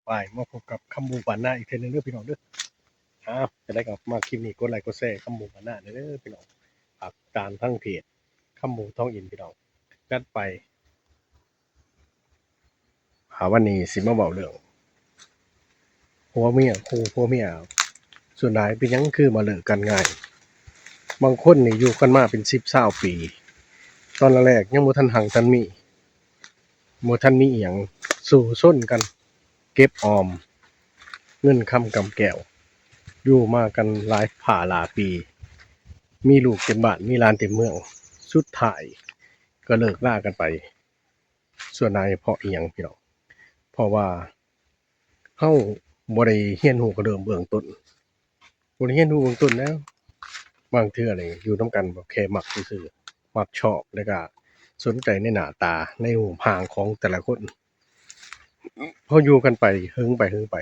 ไปมาพบกับคำบูบานหน้าอีกเทอนึงเด้อพี่น้องเด้อจะได้กลับมาคลิปนี้กดไลค์กดแชร์คำบูบานหน้าเด้อพี่น้องฝากตามทั้งเพจคำบูท้องอินพี่น้องจัดไปวันนี้สิมาเว้าเรื่องผัวเมียคู่ผัวเมียส่วนหลายเป็นหยังคือมาเลิกกันง่ายบางคนนี่อยู่กันมาเป็น10-20ปีตอนแรกยังบ่ทันหักทันมีบ่ทันมีอิหยังสู่ซนกันเก็บออมเงินคำกำแก้วอยู่มากันหลายผ่าหลายปีมีลูกเต็มบ้านมีหลานเต็มเมืองสุดท้ายก็เลิกรากันไปส่วนนายเพราะอิหยังพี่น้องเพราะว่าเฮาบ่ได้เรียนรู้กระเดิมเบื้องต้นบ่ได้เรียนรู้เบื้องต้นแล้วบางเทื่อนี่อยู่นำกันแบบแค่มักซื่อๆมักชอบแล้วก็สนใจในหน้าตาในรูปร่างของแต่ละคนพออยู่กันไปหึงไป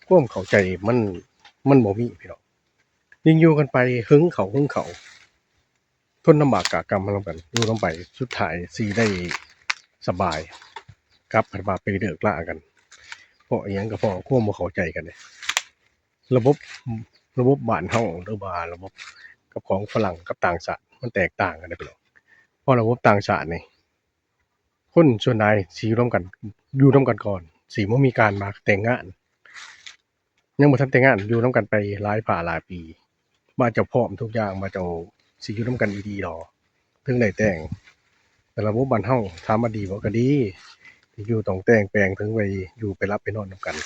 ความเข้าใจมันบ่มีพี่น้องยิ่งอยู่กันไปหึงเขาทนลำบากกะกรรมมานำกันอยู่นำไปสุดท้ายสิได้สบายกลับมาไปเลิกรากันเพราะอิหยังก็เพราะความบ่เข้าใจกันนี่ระบบบ้านเฮาหรือว่าระบบกับของฝรั่งกับต่างชาติมันแตกต่างกันเด้อพี่น้องเพราะระบบต่างชาตินี่คนส่วนใหญ่สิอยู่ร่วมกันก่อนสิบ่มีการมาแต่งงานยังบ่ทันแต่งงานอยู่นำกันไปหลายหลายปีว่าเจ้าพร้อมทุกอย่างว่าเจ้าสิอยู่นำกันอีหลีดอถึงได้แต่งแต่ระบบบ้านเฮาถามว่าดีบ่ก็ดีที่อยู่ต้องแต่งแปลงถึงไปอยู่ไปรับไปนอนนำกัน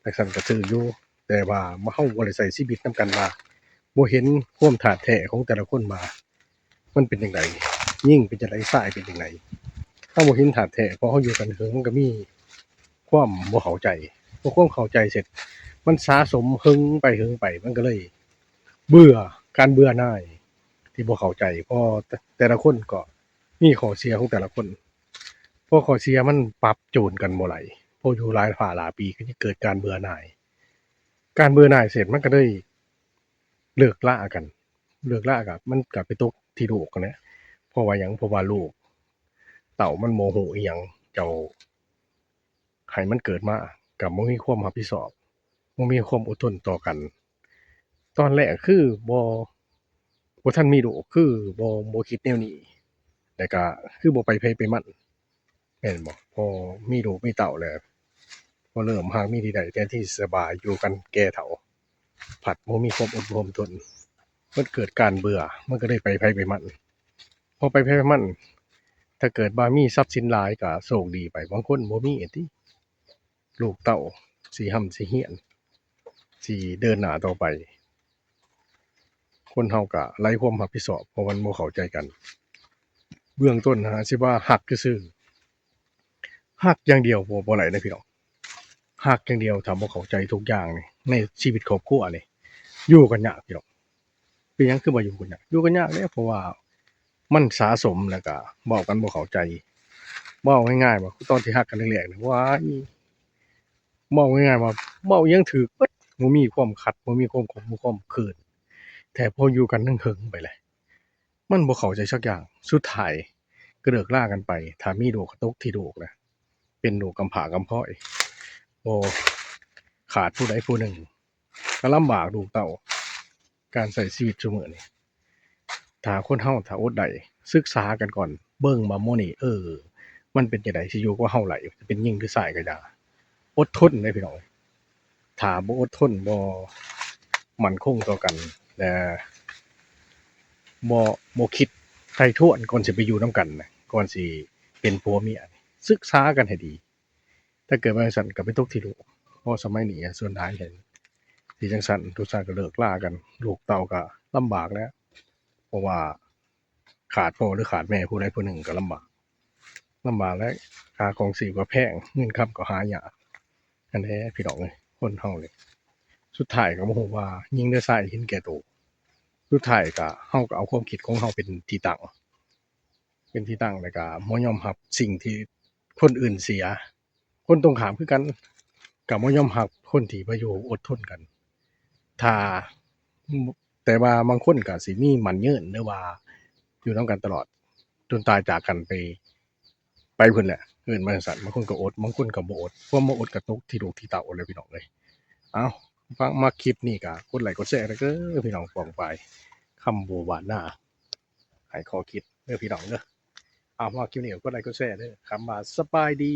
จั่งซั้นก็ถืออยู่แต่ว่าเฮาบ่ได้ใช้ชีวิตนำกันว่าบ่เห็นความท่าแท้ของแต่ละคนว่ามันเป็นจั่งใดหญิงเป็นจั่งใดชายเป็นจั่งใดเราบ่เห็นท่าแท้พอเราอยู่กันเถิงมันก็มีความบ่เข้าใจพอความเข้าใจเสร็จมันสะสมหึงไปมันก็เลยเบื่อการเบื่อหน่ายที่บ่เข้าใจเพราะแต่ละคนก็มีข้อเสียของแต่ละคนพอข้อเสียมันปรับจูนกันบ่ไหลพออยู่หลายหลายปีก็สิเกิดการเบื่อหน่ายการเบื่อหน่ายเสร็จมันก็เลยเลิกรากันเลิกราก็มันก็ไปตกที่ลูกหั้นแหละเพราะว่าหยังเพราะว่าลูกเต้ามันโมโหอิหยังเจ้าให้มันเกิดมาก็บ่มีความรับผิดชอบบ่มีความอดทนต่อกันตอนแรกคือบ่ทันมีลูกคือบ่คิดแนวนี้แล้วก็คือบ่ไปไผไปมันแม่นบ่พอมีลูกมีเต้าแล้วพอเริ่มรักมีที่ใดแทนที่สิสบายอยู่กันแก่เฒ่าผัดบ่มีความอดความทนมันเกิดการเบื่อมันก็เลยไปไผไปมันพอไปไผไปมันถ้าเกิดว่ามีทรัพย์สินหลายก็โชคดีไปบางคนบ่มีอะติลูกเต้าสิร่ำสิเรียนสิเดินหน้าต่อไปคนเราก็ไร้ความรับผิดชอบเพราะมันบ่เข้าใจกันเบื้องต้นนะสิว่ารักซื่อๆรักอย่างเดียวบ่ไหลเด้อพี่น้องรักอย่างเดียวถ้าบ่เข้าใจทุกอย่างนี่ในชีวิตครอบครัวนี่อยู่กันยากพี่น้องเป็นหยังคือบ่อยู่กันยากอยู่กันยากเด้เพราะว่ามันสะสมแล้วก็เว้ากันบ่เข้าใจเว้าง่ายๆว่าตอนที่รักกันแรกๆนี่ว้ายเว้าง่ายๆว่าเว้าอิหยังถูกเบิดบ่มีความขัดบ่มีความขมความเขินแต่พออยู่กันเทิงๆไปแล้วมันบ่เข้าใจสักอย่างสุดท้ายก็เลิกรากันไปถ้ามีลูกก็ตกที่ลูกนะเป็นลูกกำพร้ากำพร้อยบ่ขาดผู้ใดผู้หนึ่งก็ลำบากลูกเต้าการใช้ชีวิตซุมื้อนี้ถ้าคนเราถ้าอดได้ศึกษากันก่อนเบิ่งว่าหมู่นี้มันเป็นจั่งใดสิอยู่กับเราได้จะเป็นหญิงหรือชายก็อย่าอดทนเด้อพี่น้องถ้าบ่อดทนบ่มั่นคงต่อกันและบ่คิดไถ่ถ้วนก่อนสิไปอยู่นำกันนะก่อนสิเป็นผัวเมียนี่ศึกษากันให้ดีถ้าเกิดว่าจั่งซั้นก็ไปตกที่ลูกเพราะสมัยนี้ส่วนหลายเห็นสิจั่งซั้นทุกชาติก็เลิกรากันลูกเต้าก็ลำบากแล้วเพราะว่าขาดพ่อหรือขาดแม่ผู้ใดผู้หนึ่งก็ลำบากและค่าครองชีพก็แพงเงินคำก็หายากอันแท้พี่น้องเอ้ยคนเรานี่สุดท้ายก็บ่รู้ว่าหญิงหรือชายเห็นแก่ตัวสุดท้ายก็เราก็เอาความคิดของเราเป็นที่ตั้งแล้วก็บ่ยอมรับสิ่งที่คนอื่นเสียคนตรงข้ามคือกันก็บ่ยอมรับคนที่บ่อยู่อดทนกันถ้าแต่ว่าบางคนก็สิมีมั่นยืนหรือว่าอยู่นำกันตลอดจนตายจากกันไปพุ่นแหละ เอิ้นมาจั่งซั้นบางคนก็อดบางคนก็บ่อดความบ่อดก็ตกที่ลูกที่เต้าเลยพี่น้องเอ้ยเอ้าฟังมักคลิปนี้ก็กดไลค์กดแชร์เด้อพี่น้องปองปายคำบ่หวานหน้าให้ข้อคิดเด้อพี่น้องเด้ออ้าวมักคลิปนี้ก็กดไลค์กดแชร์เด้อคำว่าสบายดี